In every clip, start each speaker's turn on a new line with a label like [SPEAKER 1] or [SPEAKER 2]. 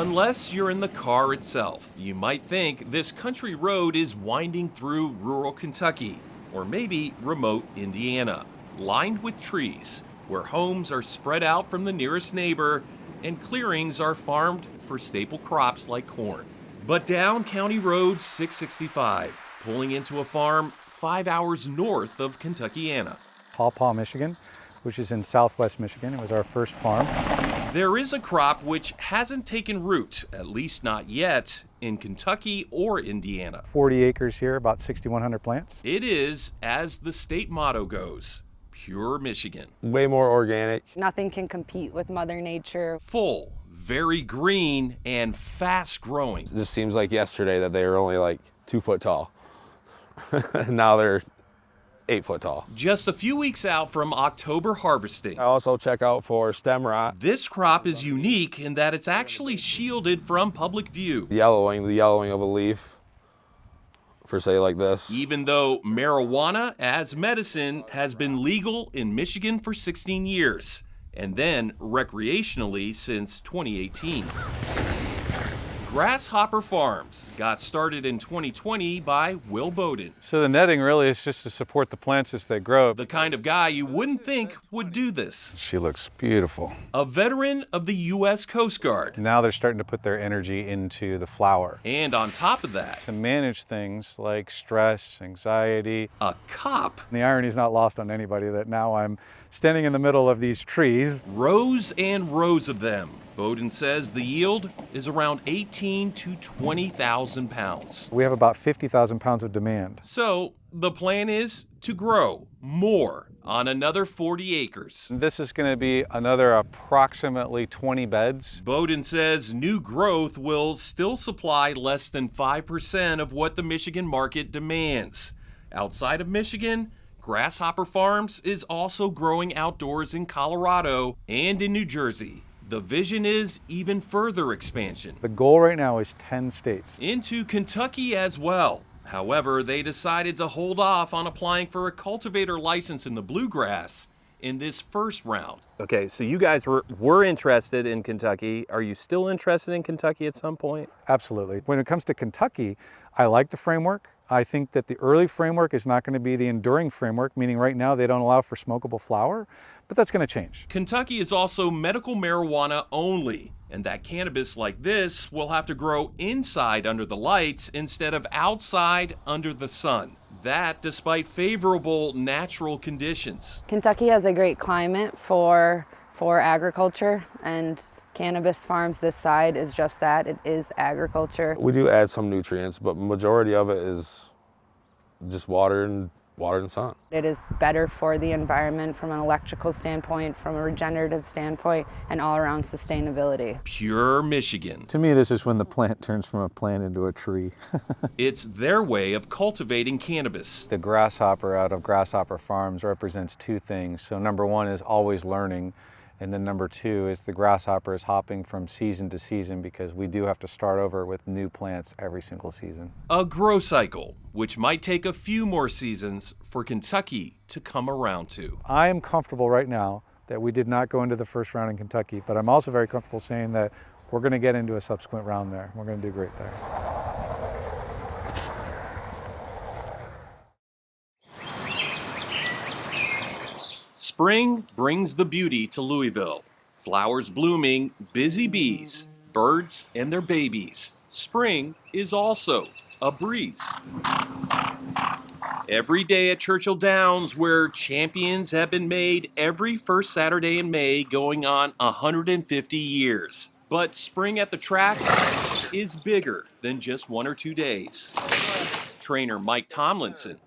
[SPEAKER 1] Unless you're in the car itself, you might think this country road is winding through rural Kentucky, or maybe remote Indiana, lined with trees, where homes are spread out from the nearest neighbor and clearings are farmed for staple crops like corn. But down County Road 665, pulling into a farm 5 hours north of Kentuckiana.
[SPEAKER 2] Paw Paw, Michigan, which is in southwest Michigan. It was our first farm.
[SPEAKER 1] There is a crop which hasn't taken root, at least not yet, in Kentucky or Indiana.
[SPEAKER 2] 40 acres here, about 6,100 plants.
[SPEAKER 1] It is, as the state motto goes, pure Michigan.
[SPEAKER 3] Way more organic.
[SPEAKER 4] Nothing can compete with Mother Nature.
[SPEAKER 1] Full, very green, and fast growing.
[SPEAKER 3] It just seems like yesterday that they were only like 2 foot tall. Now they're 8 foot tall.
[SPEAKER 1] Just a few weeks out from October harvesting.
[SPEAKER 3] I also check out for stem rot.
[SPEAKER 1] This crop is unique in that it's actually shielded from public view.
[SPEAKER 3] The yellowing of a leaf, for say like this.
[SPEAKER 1] Even though marijuana as medicine has been legal in Michigan for 16 years, and then recreationally since 2018. Grasshopper Farms got started in 2020 by Will Bowden.
[SPEAKER 2] So the netting really is just to support the plants as they grow.
[SPEAKER 1] The kind of guy you wouldn't think would do this.
[SPEAKER 2] She looks beautiful.
[SPEAKER 1] A veteran of the U.S. Coast Guard.
[SPEAKER 2] Now they're starting to put their energy into the flower.
[SPEAKER 1] And on top of that,
[SPEAKER 2] To manage things like stress, anxiety.
[SPEAKER 1] a cop.
[SPEAKER 2] The irony is not lost on anybody that now I'm standing in the middle of these trees.
[SPEAKER 1] Rows and rows of them. Bowden says the yield is around 18 to 20,000 pounds.
[SPEAKER 2] We have about 50,000 pounds of demand.
[SPEAKER 1] So the plan is to grow more on another 40 acres.
[SPEAKER 2] This is going to be another approximately 20 beds.
[SPEAKER 1] Bowden says new growth will still supply less than 5% of what the Michigan market demands. Outside of Michigan, Grasshopper Farms is also growing outdoors in Colorado and in New Jersey. The vision is even further expansion.
[SPEAKER 2] The goal right now is 10 states.
[SPEAKER 1] Into Kentucky as well. However, they decided to hold off on applying for a cultivator license in the bluegrass in this first round.
[SPEAKER 5] Okay, so you guys were interested in Kentucky. Are you still interested in Kentucky at some point?
[SPEAKER 2] Absolutely. When it comes to Kentucky, I like the framework. I think that the early framework is not going to be the enduring framework, meaning right now they don't allow for smokable flower, but that's going to change.
[SPEAKER 1] Kentucky is also medical marijuana only, and that cannabis like this will have to grow inside under the lights instead of outside under the sun. That despite favorable natural conditions.
[SPEAKER 4] Kentucky has a great climate for agriculture, and cannabis farms this side is just that. It is agriculture.
[SPEAKER 3] We do add some nutrients, but majority of it is just water and sun.
[SPEAKER 4] It is better for the environment from an electrical standpoint, from a regenerative standpoint, and all around sustainability.
[SPEAKER 1] Pure Michigan.
[SPEAKER 2] To me, this is when the plant turns from a plant into a tree.
[SPEAKER 1] It's their way of cultivating cannabis.
[SPEAKER 2] The grasshopper out of Grasshopper Farms represents two things. So number one is always learning. And then number two is the grasshopper is hopping from season to season because we do have to start over with new plants every single season.
[SPEAKER 1] A grow cycle, which might take a few more seasons for Kentucky to come around to.
[SPEAKER 2] I am comfortable right now that we did not go into the first round in Kentucky, but I'm also very comfortable saying that we're going to get into a subsequent round there. We're going to do great there.
[SPEAKER 1] Spring brings the beauty to Louisville. Flowers blooming, busy bees, birds and their babies. Spring is also a breeze. Every day at Churchill Downs, where champions have been made every first Saturday in May, going on 150 years. But spring at the track is bigger than just 1 or 2 days. Trainer Mike Tomlinson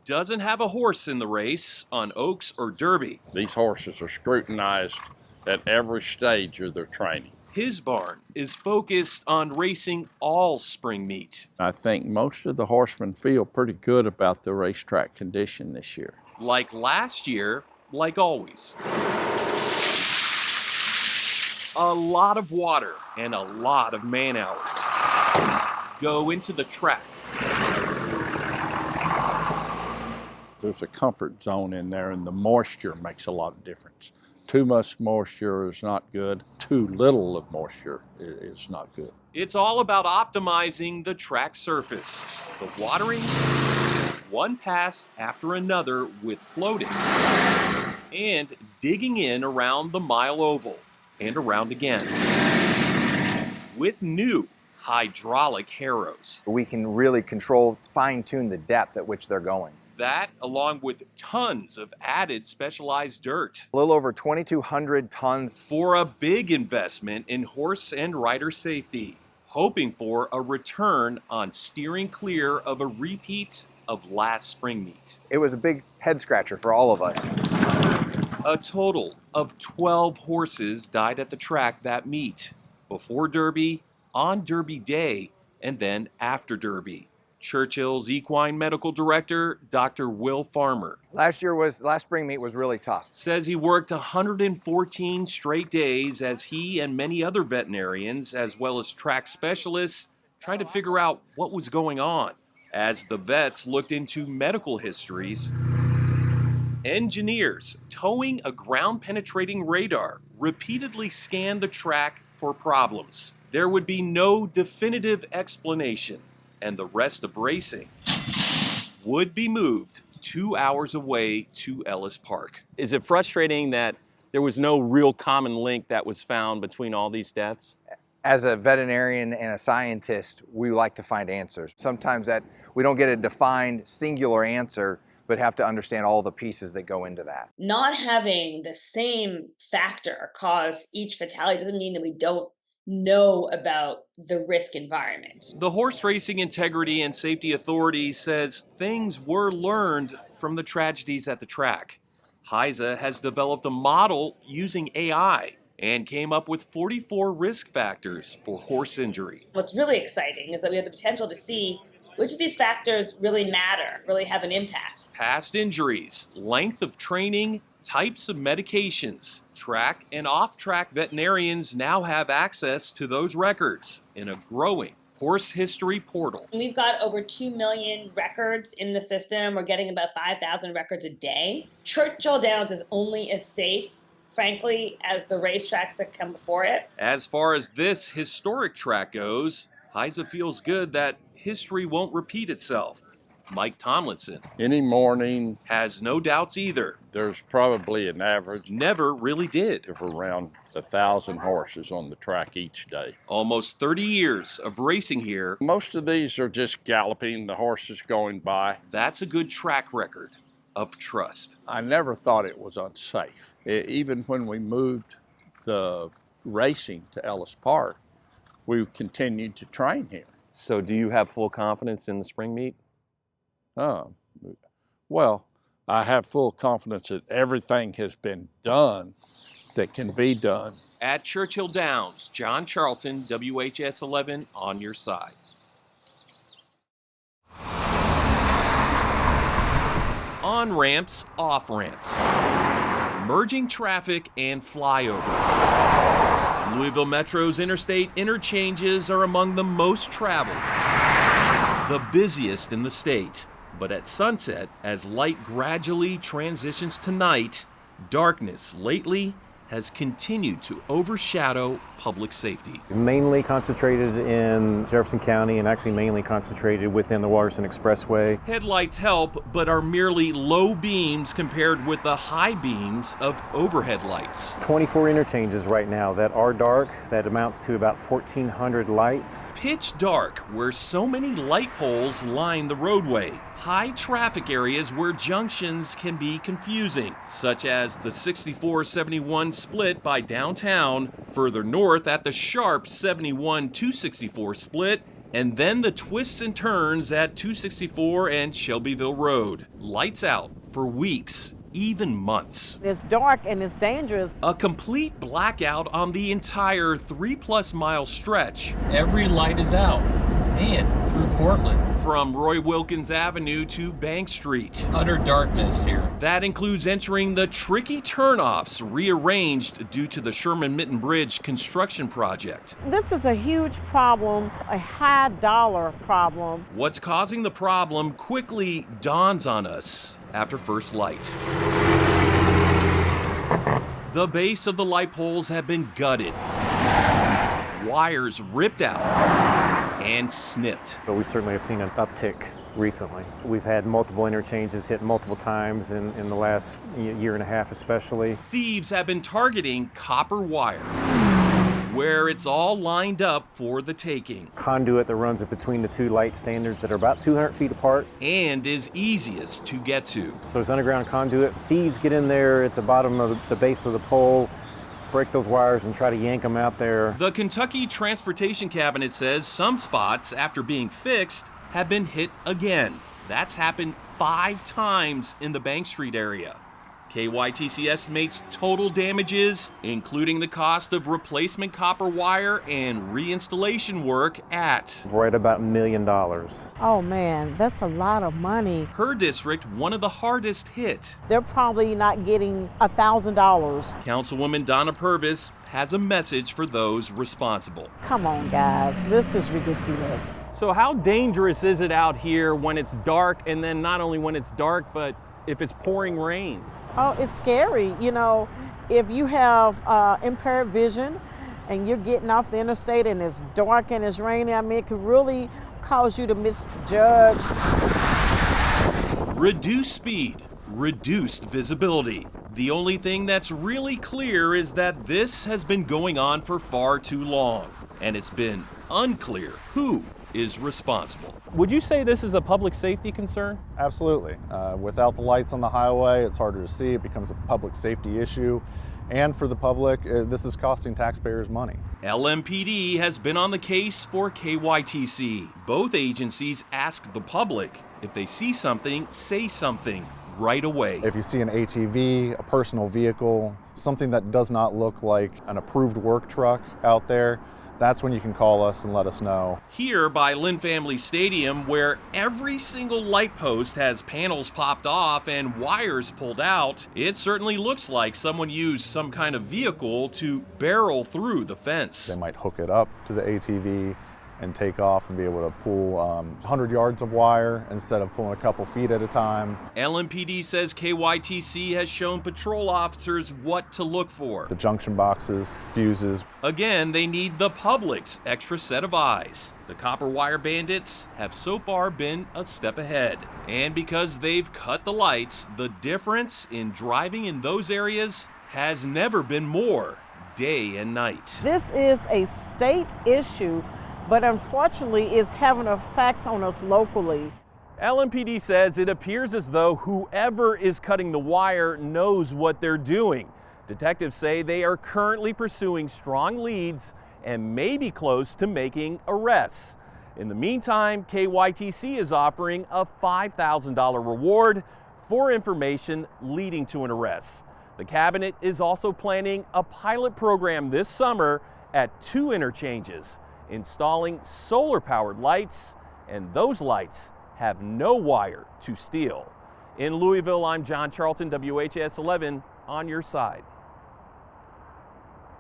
[SPEAKER 1] doesn't have a horse in the race on Oaks or Derby.
[SPEAKER 6] These horses are scrutinized at every stage of their training.
[SPEAKER 1] His barn is focused on racing all spring meet.
[SPEAKER 6] I think most of the horsemen feel pretty good about the racetrack condition this year.
[SPEAKER 1] Like last year, like always. A lot of water and a lot of man hours go into the track.
[SPEAKER 6] There's a comfort zone in there, and the moisture makes a lot of difference. Too much moisture is not good. too little of moisture is not good.
[SPEAKER 1] It's all about optimizing the track surface, the watering, one pass after another with floating, and digging in around the mile oval and around again with new hydraulic harrows.
[SPEAKER 7] We can really control, fine-tune the depth at which they're going.
[SPEAKER 1] That, along with tons of added specialized dirt.
[SPEAKER 7] A little over 2,200 tons.
[SPEAKER 1] For a big investment in horse and rider safety, hoping for a return on steering clear of a repeat of last spring meet.
[SPEAKER 7] It was a big head scratcher for all of us.
[SPEAKER 1] A total of 12 horses died at the track that meet, before Derby, on Derby Day, and then after Derby. Churchill's equine medical director, Dr. Will Farmer,
[SPEAKER 7] Last spring meet was really tough.
[SPEAKER 1] says he worked 114 straight days as he and many other veterinarians, as well as track specialists, tried to figure out what was going on. As the vets looked into medical histories, engineers towing a ground-penetrating radar repeatedly scanned the track for problems. There would be no definitive explanation, and the rest of racing would be moved 2 hours away to Ellis Park.
[SPEAKER 5] Is it frustrating that there was no real common link that was found between all these deaths?
[SPEAKER 7] As a veterinarian and a scientist, we like to find answers. Sometimes that we don't get a defined singular answer, but have to understand all the pieces that go into that.
[SPEAKER 8] Not having the same factor cause each fatality doesn't mean that we don't know about the risk environment.
[SPEAKER 1] The Horse Racing Integrity and Safety Authority says things were learned from the tragedies at the track. HISA has developed a model using AI and came up with 44 risk factors for horse injury.
[SPEAKER 8] What's really exciting is that we have the potential to see which of these factors really matter, really have an impact.
[SPEAKER 1] Past injuries, length of training, types of medications. Track and off-track veterinarians now have access to those records in a growing horse history portal.
[SPEAKER 8] We've got over 2 million records in the system. We're getting about 5,000 records a day. Churchill Downs is only as safe, frankly, as the racetracks that come before it.
[SPEAKER 1] As far as this historic track goes, HISA feels good that history won't repeat itself. Mike Tomlinson
[SPEAKER 6] Any morning,
[SPEAKER 1] has no doubts either.
[SPEAKER 6] there's probably an average
[SPEAKER 1] Never really did.
[SPEAKER 6] of around 1,000 horses on the track each day.
[SPEAKER 1] Almost 30 years of racing here,
[SPEAKER 6] Most of these are just galloping, the horses going by.
[SPEAKER 1] that's a good track record of trust.
[SPEAKER 6] I never thought it was unsafe. Even when we moved the racing to Ellis Park, we continued to train here.
[SPEAKER 5] So do you have full confidence in the spring meet?
[SPEAKER 6] Well, I have full confidence that everything has been done that can be done.
[SPEAKER 1] At Churchill Downs, John Charlton, WHS 11 on your side. On ramps, off ramps, merging traffic and flyovers. Louisville Metro's interstate interchanges are among the most traveled, the busiest in the state. But at sunset, as light gradually transitions to night, darkness lately has continued to overshadow public safety.
[SPEAKER 2] Mainly concentrated in Jefferson County and actually mainly concentrated within the Waterson Expressway.
[SPEAKER 1] Headlights help, but are merely low beams compared with the high beams of overhead lights.
[SPEAKER 2] 24 interchanges right now that are dark. That amounts to about 1,400 lights.
[SPEAKER 1] Pitch dark, where so many light poles line the roadway. High traffic areas where junctions can be confusing, such as the 64-71 split by downtown, further north at the sharp 71-264 split, and then the twists and turns at 264 and Shelbyville Road. Lights out for weeks, even months.
[SPEAKER 9] It's dark and it's dangerous.
[SPEAKER 1] A complete blackout on the entire 3+ mile stretch. Every light is out. And through Portland. From Roy Wilkins Avenue to Bank Street. Utter darkness here. That includes entering the tricky turnoffs rearranged due to the Sherman-Mitten Bridge construction project.
[SPEAKER 9] This is a huge problem, a high dollar problem.
[SPEAKER 1] What's causing the problem quickly dawns on us after first light. The base of the light poles have been gutted. Wires ripped out and snipped.
[SPEAKER 10] But we certainly have seen an uptick recently. We've had multiple interchanges hit multiple times in the last year and a half especially.
[SPEAKER 1] Thieves have been targeting copper wire, where it's all lined up for the taking.
[SPEAKER 10] Conduit that runs between the two light standards that are about 200 feet apart.
[SPEAKER 1] And is easiest to get to.
[SPEAKER 10] So there's underground conduit. Thieves get in there at the bottom of the base of the pole, break those wires and try to yank them out there.
[SPEAKER 1] The Kentucky Transportation Cabinet says some spots, after being fixed, have been hit again. That's happened 5 times in the Bank Street area. KYTC estimates total damages, including the cost of replacement copper wire and reinstallation work at
[SPEAKER 10] right about $1 million.
[SPEAKER 9] Oh man, that's a lot of money.
[SPEAKER 1] her district, one of the hardest hit.
[SPEAKER 9] They're probably not getting $1,000.
[SPEAKER 1] Councilwoman Donna Purvis has a message for those responsible.
[SPEAKER 9] Come on, guys, this is ridiculous.
[SPEAKER 5] So how dangerous is it out here when it's dark, and then not only when it's dark, but if it's pouring rain?
[SPEAKER 9] Oh, it's scary. You know, if you have impaired vision and you're getting off the interstate and it's dark and it's raining, I mean, it could really cause you to misjudge.
[SPEAKER 1] Reduced speed, reduced visibility. The only thing that's really clear is that this has been going on for far too long, and it's been unclear who is responsible.
[SPEAKER 5] Would you say this is a public safety concern?
[SPEAKER 11] Absolutely. Without the lights on the highway, it's harder to see. It becomes a public safety issue. And for the public, this is costing taxpayers money.
[SPEAKER 1] LMPD has been on the case for KYTC. Both agencies ask the public, if they see something, say something right away.
[SPEAKER 11] If you see an ATV, a personal vehicle, something that does not look like an approved work truck out there, that's when you can call us and let us know.
[SPEAKER 1] Here by Lynn Family Stadium, where every single light post has panels popped off and wires pulled out, it certainly looks like someone used some kind of vehicle to barrel through the fence.
[SPEAKER 11] They might hook it up to the ATV and take off and be able to pull 100 yards of wire instead of pulling a couple feet at a time.
[SPEAKER 1] LMPD says KYTC has shown patrol officers what to look for.
[SPEAKER 11] The junction boxes, fuses.
[SPEAKER 1] Again, they need the public's extra set of eyes. The copper wire bandits have so far been a step ahead. And because they've cut the lights, the difference in driving in those areas has never been more day and night.
[SPEAKER 9] This is a state issue, but unfortunately it's having effects on us locally.
[SPEAKER 5] LMPD says it appears as though whoever is cutting the wire knows what they're doing. Detectives say they are currently pursuing strong leads and may be close to making arrests. In the meantime, KYTC is offering a $5,000 reward for information leading to an arrest. The cabinet is also planning a pilot program this summer at 2 interchanges, installing solar-powered lights, and those lights have no wire to steal. In Louisville, I'm John Charlton, WHAS 11, on your side.